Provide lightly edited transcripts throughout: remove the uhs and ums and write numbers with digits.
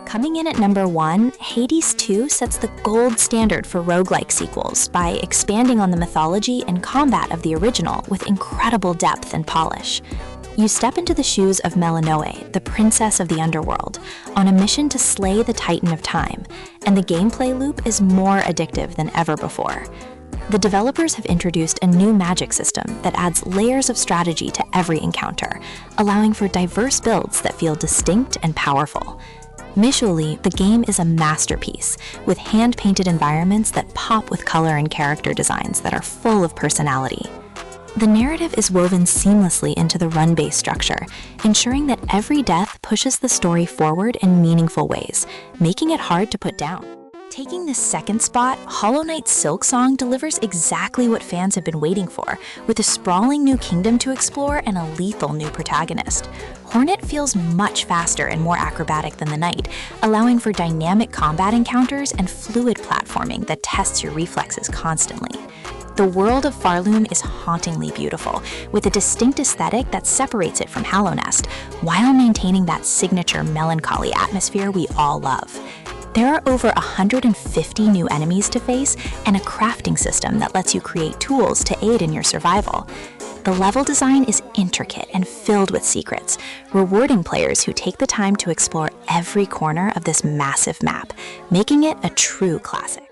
Coming in at number 1, Hades 2 sets the gold standard for roguelike sequels by expanding on the mythology and combat of the original with incredible depth and polish. You step into the shoes of Melinoe, the princess of the underworld, on a mission to slay the Titan of Time, and the gameplay loop is more addictive than ever before. The developers have introduced a new magic system that adds layers of strategy to every encounter, allowing for diverse builds that feel distinct and powerful. Visually, the game is a masterpiece, with hand-painted environments that pop with color and character designs that are full of personality. The narrative is woven seamlessly into the run-based structure, ensuring that every death pushes the story forward in meaningful ways, making it hard to put down. Taking the second spot, Hollow Knight's Silksong delivers exactly what fans have been waiting for, with a sprawling new kingdom to explore and a lethal new protagonist. Hornet feels much faster and more acrobatic than the Knight, allowing for dynamic combat encounters and fluid platforming that tests your reflexes constantly. The world of Farloom is hauntingly beautiful, with a distinct aesthetic that separates it from Hallownest, while maintaining that signature melancholy atmosphere we all love. There are over 150 new enemies to face and a crafting system that lets you create tools to aid in your survival. The level design is intricate and filled with secrets, rewarding players who take the time to explore every corner of this massive map, making it a true classic.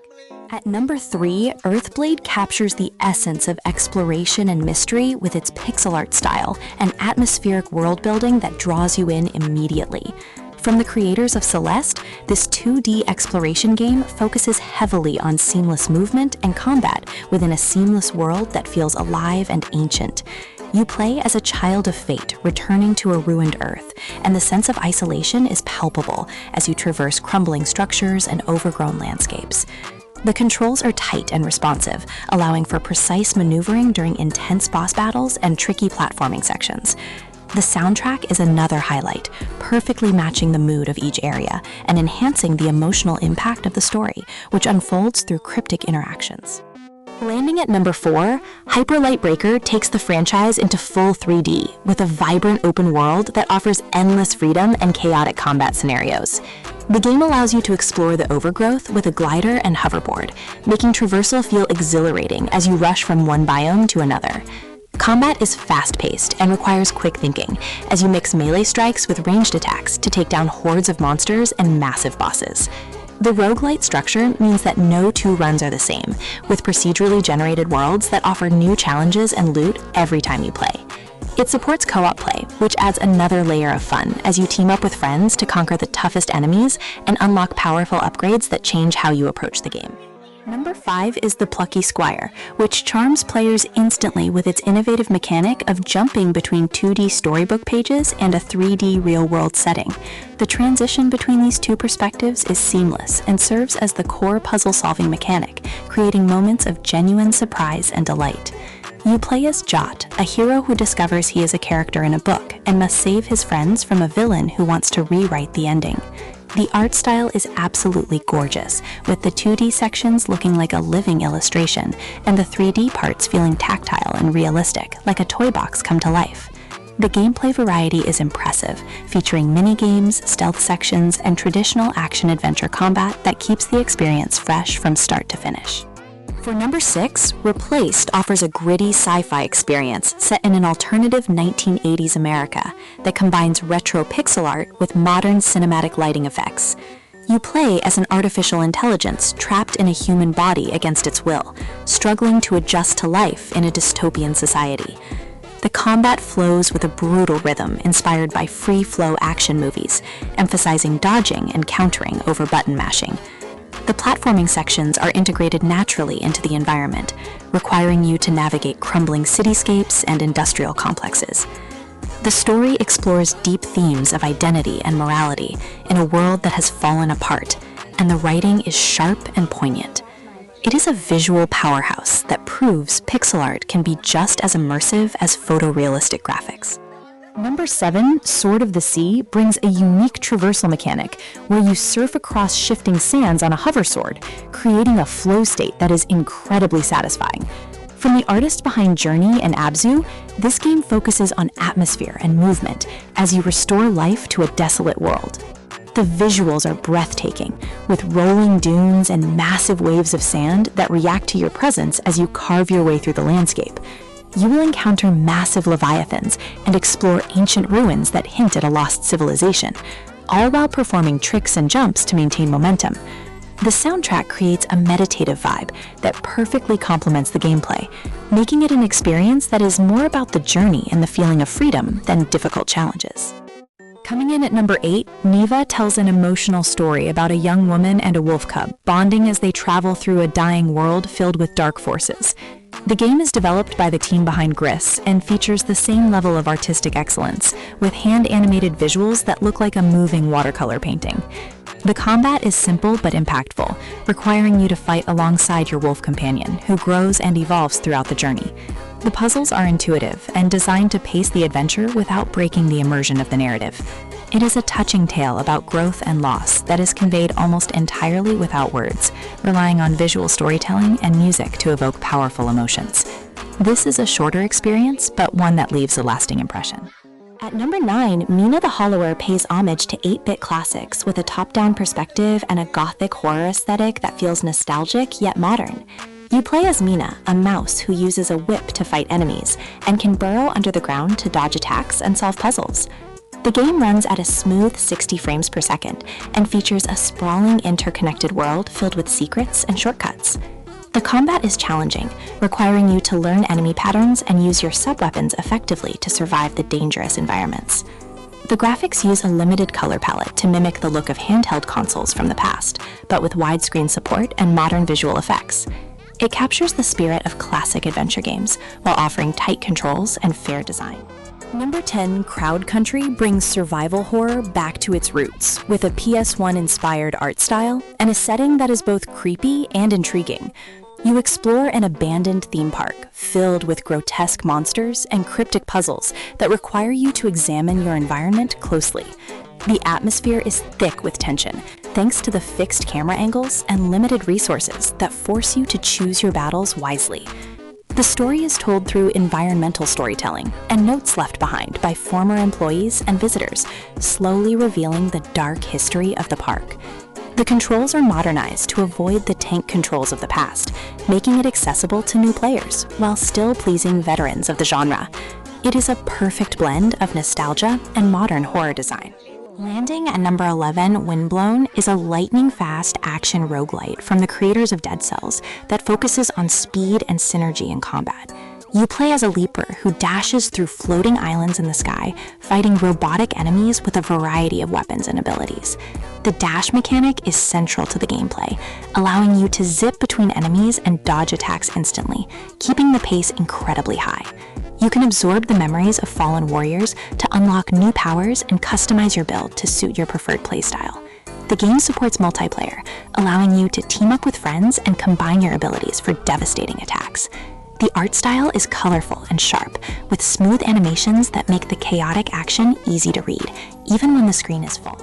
At number 3, Earthblade captures the essence of exploration and mystery with its pixel art style and atmospheric world building that draws you in immediately. From the creators of Celeste, this 2D exploration game focuses heavily on seamless movement and combat within a seamless world that feels alive and ancient. You play as a child of fate, returning to a ruined Earth, and the sense of isolation is palpable as you traverse crumbling structures and overgrown landscapes. The controls are tight and responsive, allowing for precise maneuvering during intense boss battles and tricky platforming sections. The soundtrack is another highlight, perfectly matching the mood of each area and enhancing the emotional impact of the story, which unfolds through cryptic interactions. Landing at number 4, Hyper Light Breaker takes the franchise into full 3D with a vibrant open world that offers endless freedom and chaotic combat scenarios. The game allows you to explore the overgrowth with a glider and hoverboard, making traversal feel exhilarating as you rush from one biome to another. Combat is fast-paced and requires quick thinking, as you mix melee strikes with ranged attacks to take down hordes of monsters and massive bosses. The roguelite structure means that no two runs are the same, with procedurally generated worlds that offer new challenges and loot every time you play. It supports co-op play, which adds another layer of fun as you team up with friends to conquer the toughest enemies and unlock powerful upgrades that change how you approach the game. Number 5 is the Plucky Squire, which charms players instantly with its innovative mechanic of jumping between 2D storybook pages and a 3D real-world setting. The transition between these two perspectives is seamless and serves as the core puzzle-solving mechanic, creating moments of genuine surprise and delight. You play as Jot, a hero who discovers he is a character in a book and must save his friends from a villain who wants to rewrite the ending. The art style is absolutely gorgeous, with the 2D sections looking like a living illustration, and the 3D parts feeling tactile and realistic, like a toy box come to life. The gameplay variety is impressive, featuring mini-games, stealth sections, and traditional action-adventure combat that keeps the experience fresh from start to finish. For number 6, Replaced offers a gritty sci-fi experience set in an alternative 1980s America that combines retro pixel art with modern cinematic lighting effects. You play as an artificial intelligence trapped in a human body against its will, struggling to adjust to life in a dystopian society. The combat flows with a brutal rhythm inspired by free-flow action movies, emphasizing dodging and countering over button mashing. The platforming sections are integrated naturally into the environment, requiring you to navigate crumbling cityscapes and industrial complexes. The story explores deep themes of identity and morality in a world that has fallen apart, and the writing is sharp and poignant. It is a visual powerhouse that proves pixel art can be just as immersive as photorealistic graphics. Number 7, Sword of the Sea, brings a unique traversal mechanic where you surf across shifting sands on a hover sword, creating a flow state that is incredibly satisfying. From the artist behind Journey and Abzu, this game focuses on atmosphere and movement as you restore life to a desolate world. The visuals are breathtaking, with rolling dunes and massive waves of sand that react to your presence as you carve your way through the landscape. You will encounter massive leviathans and explore ancient ruins that hint at a lost civilization, all while performing tricks and jumps to maintain momentum. The soundtrack creates a meditative vibe that perfectly complements the gameplay, making it an experience that is more about the journey and the feeling of freedom than difficult challenges. Coming in at number 8, Neva tells an emotional story about a young woman and a wolf cub bonding as they travel through a dying world filled with dark forces. The game is developed by the team behind Gris and features the same level of artistic excellence, with hand-animated visuals that look like a moving watercolor painting. The combat is simple but impactful, requiring you to fight alongside your wolf companion, who grows and evolves throughout the journey. The puzzles are intuitive and designed to pace the adventure without breaking the immersion of the narrative. It is a touching tale about growth and loss that is conveyed almost entirely without words, relying on visual storytelling and music to evoke powerful emotions. This is a shorter experience, but one that leaves a lasting impression. At number 9, Mina the Hollower pays homage to 8-bit classics with a top-down perspective and a gothic horror aesthetic that feels nostalgic yet modern. You play as Mina, a mouse who uses a whip to fight enemies, and can burrow under the ground to dodge attacks and solve puzzles. The game runs at a smooth 60 frames per second and features a sprawling interconnected world filled with secrets and shortcuts. The combat is challenging, requiring you to learn enemy patterns and use your sub-weapons effectively to survive the dangerous environments. The graphics use a limited color palette to mimic the look of handheld consoles from the past, but with widescreen support and modern visual effects. It captures the spirit of classic adventure games while offering tight controls and fair design. Number 10, Crowd Country brings survival horror back to its roots with a PS1-inspired art style and a setting that is both creepy and intriguing. You explore an abandoned theme park filled with grotesque monsters and cryptic puzzles that require you to examine your environment closely. The atmosphere is thick with tension, thanks to the fixed camera angles and limited resources that force you to choose your battles wisely. The story is told through environmental storytelling and notes left behind by former employees and visitors, slowly revealing the dark history of the park. The controls are modernized to avoid the tank controls of the past, making it accessible to new players while still pleasing veterans of the genre. It is a perfect blend of nostalgia and modern horror design. Landing at number 11, Windblown is a lightning-fast action roguelite from the creators of Dead Cells that focuses on speed and synergy in combat. You play as a leaper who dashes through floating islands in the sky, fighting robotic enemies with a variety of weapons and abilities. The dash mechanic is central to the gameplay, allowing you to zip between enemies and dodge attacks instantly, keeping the pace incredibly high. You can absorb the memories of fallen warriors to unlock new powers and customize your build to suit your preferred playstyle. The game supports multiplayer, allowing you to team up with friends and combine your abilities for devastating attacks. The art style is colorful and sharp, with smooth animations that make the chaotic action easy to read, even when the screen is full.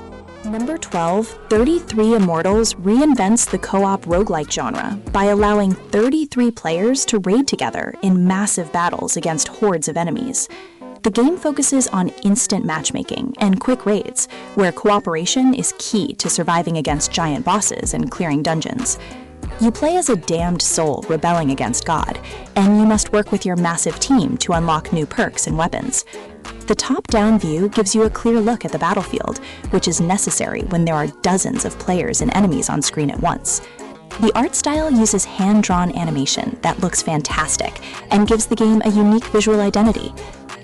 Number 12, 33 Immortals reinvents the co-op roguelike genre by allowing 33 players to raid together in massive battles against hordes of enemies. The game focuses on instant matchmaking and quick raids, where cooperation is key to surviving against giant bosses and clearing dungeons. You play as a damned soul rebelling against God, and you must work with your massive team to unlock new perks and weapons. The top-down view gives you a clear look at the battlefield, which is necessary when there are dozens of players and enemies on screen at once. The art style uses hand-drawn animation that looks fantastic and gives the game a unique visual identity.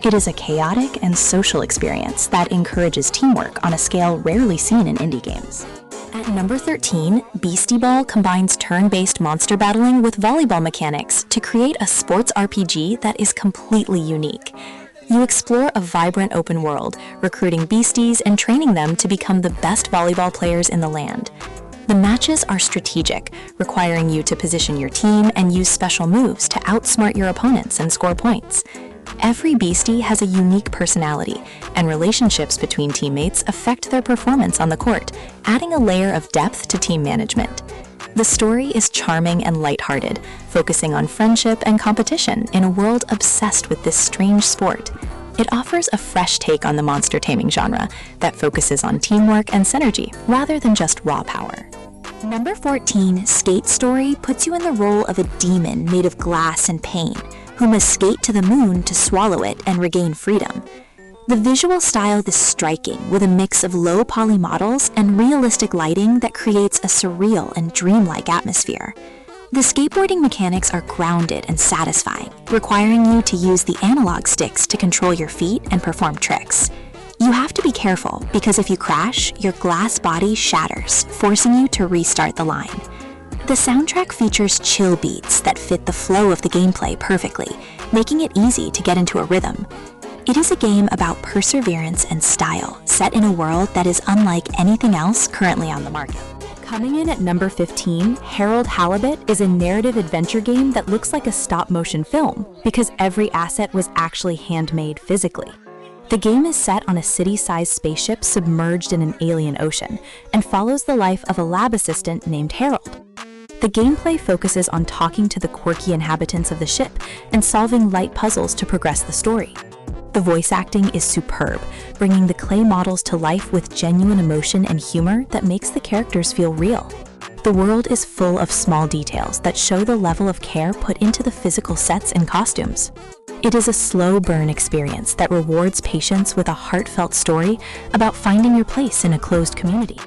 It is a chaotic and social experience that encourages teamwork on a scale rarely seen in indie games. At number 13, Beastieball combines turn-based monster battling with volleyball mechanics to create a sports RPG that is completely unique. You explore a vibrant open world, recruiting beasties and training them to become the best volleyball players in the land. The matches are strategic, requiring you to position your team and use special moves to outsmart your opponents and score points. Every beastie has a unique personality, and relationships between teammates affect their performance on the court, adding a layer of depth to team management. The story is charming and lighthearted, focusing on friendship and competition in a world obsessed with this strange sport. It offers a fresh take on the monster taming genre that focuses on teamwork and synergy rather than just raw power. Number 14, Skate Story puts you in the role of a demon made of glass and pain, who must skate to the moon to swallow it and regain freedom. The visual style is striking, with a mix of low-poly models and realistic lighting that creates a surreal and dreamlike atmosphere. The skateboarding mechanics are grounded and satisfying, requiring you to use the analog sticks to control your feet and perform tricks. You have to be careful, because if you crash, your glass body shatters, forcing you to restart the line. The soundtrack features chill beats that fit the flow of the gameplay perfectly, making it easy to get into a rhythm. It is a game about perseverance and style, set in a world that is unlike anything else currently on the market. Coming in at number 15, Harold Halibut is a narrative adventure game that looks like a stop-motion film, because every asset was actually handmade physically. The game is set on a city-sized spaceship submerged in an alien ocean, and follows the life of a lab assistant named Harold. The gameplay focuses on talking to the quirky inhabitants of the ship and solving light puzzles to progress the story. The voice acting is superb, bringing the clay models to life with genuine emotion and humor that makes the characters feel real. The world is full of small details that show the level of care put into the physical sets and costumes. It is a slow burn experience that rewards patience with a heartfelt story about finding your place in a closed community.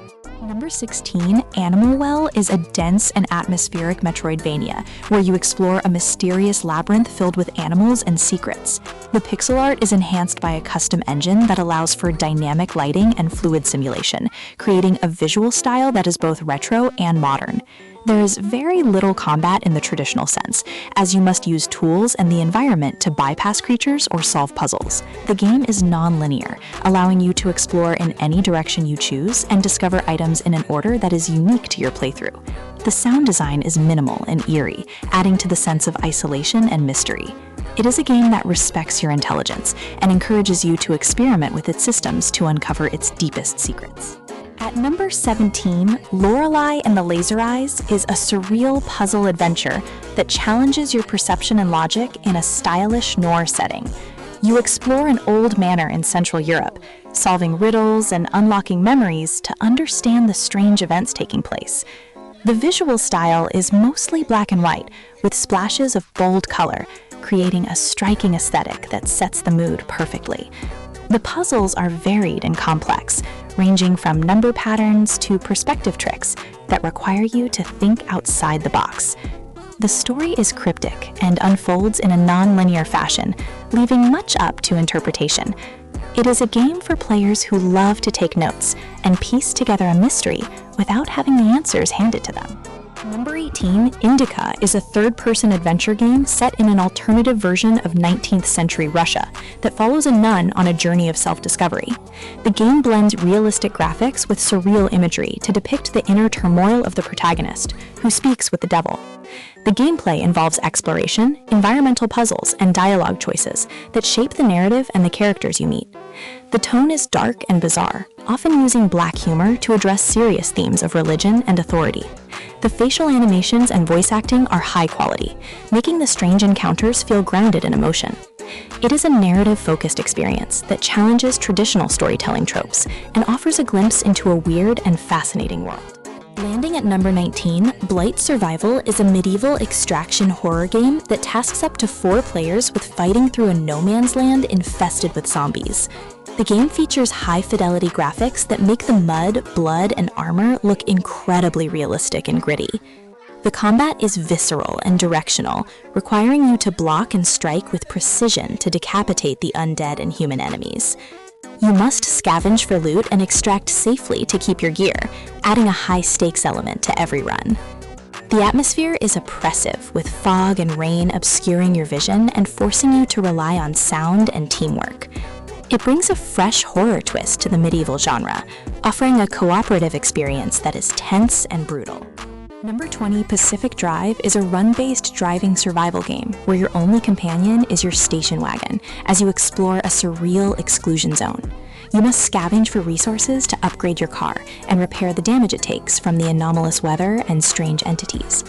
Number 16, Animal Well is a dense and atmospheric Metroidvania where you explore a mysterious labyrinth filled with animals and secrets. The pixel art is enhanced by a custom engine that allows for dynamic lighting and fluid simulation, creating a visual style that is both retro and modern. There is very little combat in the traditional sense, as you must use tools and the environment to bypass creatures or solve puzzles. The game is non-linear, allowing you to explore in any direction you choose and discover items in an order that is unique to your playthrough. The sound design is minimal and eerie, adding to the sense of isolation and mystery. It is a game that respects your intelligence and encourages you to experiment with its systems to uncover its deepest secrets. At number 17, Lorelei and the Laser Eyes is a surreal puzzle adventure that challenges your perception and logic in a stylish noir setting. You explore an old manor in Central Europe, solving riddles and unlocking memories to understand the strange events taking place. The visual style is mostly black and white, with splashes of bold color, creating a striking aesthetic that sets the mood perfectly. The puzzles are varied and complex, ranging from number patterns to perspective tricks that require you to think outside the box. The story is cryptic and unfolds in a non-linear fashion, leaving much up to interpretation. It is a game for players who love to take notes and piece together a mystery without having the answers handed to them. Number 18, Indika is a third-person adventure game set in an alternative version of 19th century Russia that follows a nun on a journey of self-discovery. The game blends realistic graphics with surreal imagery to depict the inner turmoil of the protagonist, who speaks with the devil. The gameplay involves exploration, environmental puzzles, and dialogue choices that shape the narrative and the characters you meet. The tone is dark and bizarre, often using black humor to address serious themes of religion and authority. The facial animations and voice acting are high quality, making the strange encounters feel grounded in emotion. It is a narrative-focused experience that challenges traditional storytelling tropes and offers a glimpse into a weird and fascinating world. Landing at number 19, Blight Survival is a medieval extraction horror game that tasks up to 4 players with fighting through a no-man's land infested with zombies. The game features high-fidelity graphics that make the mud, blood, and armor look incredibly realistic and gritty. The combat is visceral and directional, requiring you to block and strike with precision to decapitate the undead and human enemies. You must scavenge for loot and extract safely to keep your gear, adding a high-stakes element to every run. The atmosphere is oppressive, with fog and rain obscuring your vision and forcing you to rely on sound and teamwork. It brings a fresh horror twist to the medieval genre, offering a cooperative experience that is tense and brutal. Number 20, Pacific Drive is a run-based driving survival game where your only companion is your station wagon as you explore a surreal exclusion zone. You must scavenge for resources to upgrade your car and repair the damage it takes from the anomalous weather and strange entities.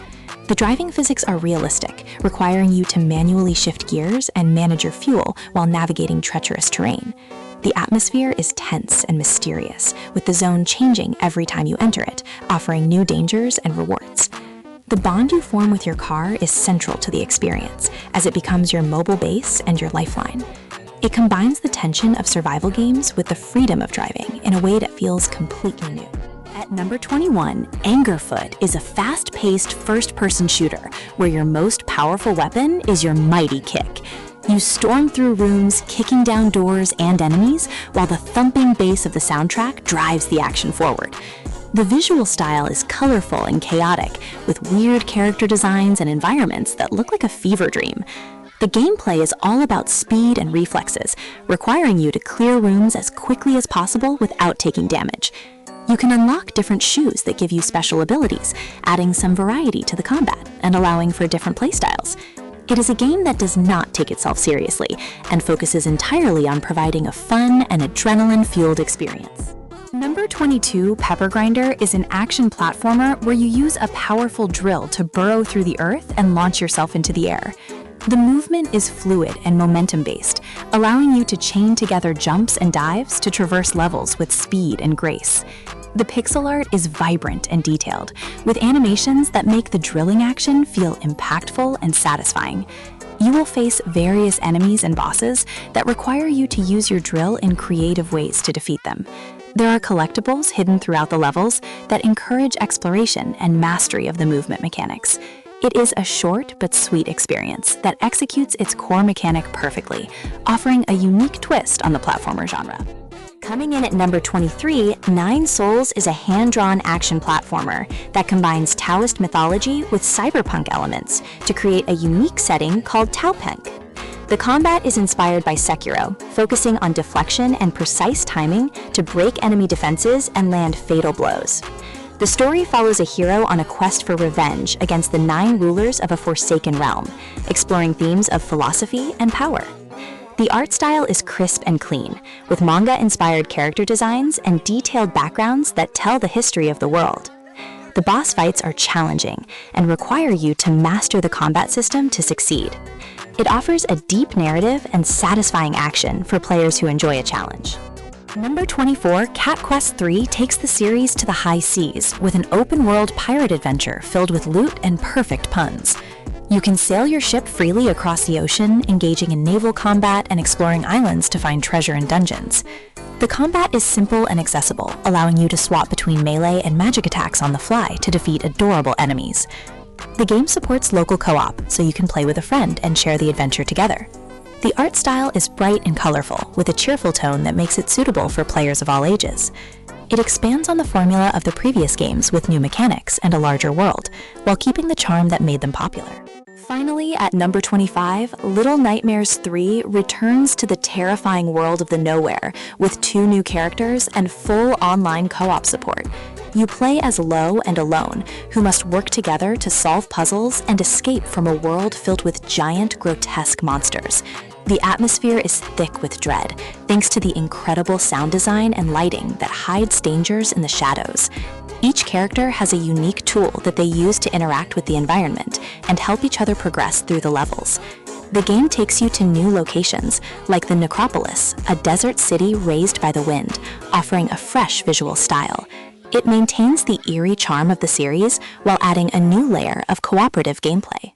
The driving physics are realistic, requiring you to manually shift gears and manage your fuel while navigating treacherous terrain. The atmosphere is tense and mysterious, with the zone changing every time you enter it, offering new dangers and rewards. The bond you form with your car is central to the experience, as it becomes your mobile base and your lifeline. It combines the tension of survival games with the freedom of driving in a way that feels completely new. At number 21, Angerfoot is a fast-paced first-person shooter where your most powerful weapon is your mighty kick. You storm through rooms, kicking down doors and enemies, while the thumping bass of the soundtrack drives the action forward. The visual style is colorful and chaotic, with weird character designs and environments that look like a fever dream. The gameplay is all about speed and reflexes, requiring you to clear rooms as quickly as possible without taking damage. You can unlock different shoes that give you special abilities, adding some variety to the combat and allowing for different playstyles. It is a game that does not take itself seriously and focuses entirely on providing a fun and adrenaline-fueled experience. Number 22, Pepper Grinder is an action platformer where you use a powerful drill to burrow through the earth and launch yourself into the air. The movement is fluid and momentum-based, allowing you to chain together jumps and dives to traverse levels with speed and grace. The pixel art is vibrant and detailed, with animations that make the drilling action feel impactful and satisfying. You will face various enemies and bosses that require you to use your drill in creative ways to defeat them. There are collectibles hidden throughout the levels that encourage exploration and mastery of the movement mechanics. It is a short but sweet experience that executes its core mechanic perfectly, offering a unique twist on the platformer genre. Coming in at number 23, Nine Souls is a hand-drawn action platformer that combines Taoist mythology with cyberpunk elements to create a unique setting called Taopunk. The combat is inspired by Sekiro, focusing on deflection and precise timing to break enemy defenses and land fatal blows. The story follows a hero on a quest for revenge against the 9 rulers of a forsaken realm, exploring themes of philosophy and power. The art style is crisp and clean, with manga-inspired character designs and detailed backgrounds that tell the history of the world. The boss fights are challenging and require you to master the combat system to succeed. It offers a deep narrative and satisfying action for players who enjoy a challenge. Number 24, Cat Quest III takes the series to the high seas with an open-world pirate adventure filled with loot and perfect puns. You can sail your ship freely across the ocean, engaging in naval combat and exploring islands to find treasure and dungeons. The combat is simple and accessible, allowing you to swap between melee and magic attacks on the fly to defeat adorable enemies. The game supports local co-op, so you can play with a friend and share the adventure together. The art style is bright and colorful, with a cheerful tone that makes it suitable for players of all ages. It expands on the formula of the previous games with new mechanics and a larger world, while keeping the charm that made them popular. Finally, at number 25, Little Nightmares 3 returns to the terrifying world of the Nowhere with 2 new characters and full online co-op support. You play as Lo and Alone, who must work together to solve puzzles and escape from a world filled with giant, grotesque monsters. The atmosphere is thick with dread, thanks to the incredible sound design and lighting that hides dangers in the shadows. Each character has a unique tool that they use to interact with the environment and help each other progress through the levels. The game takes you to new locations, like the Necropolis, a desert city raised by the wind, offering a fresh visual style. It maintains the eerie charm of the series while adding a new layer of cooperative gameplay.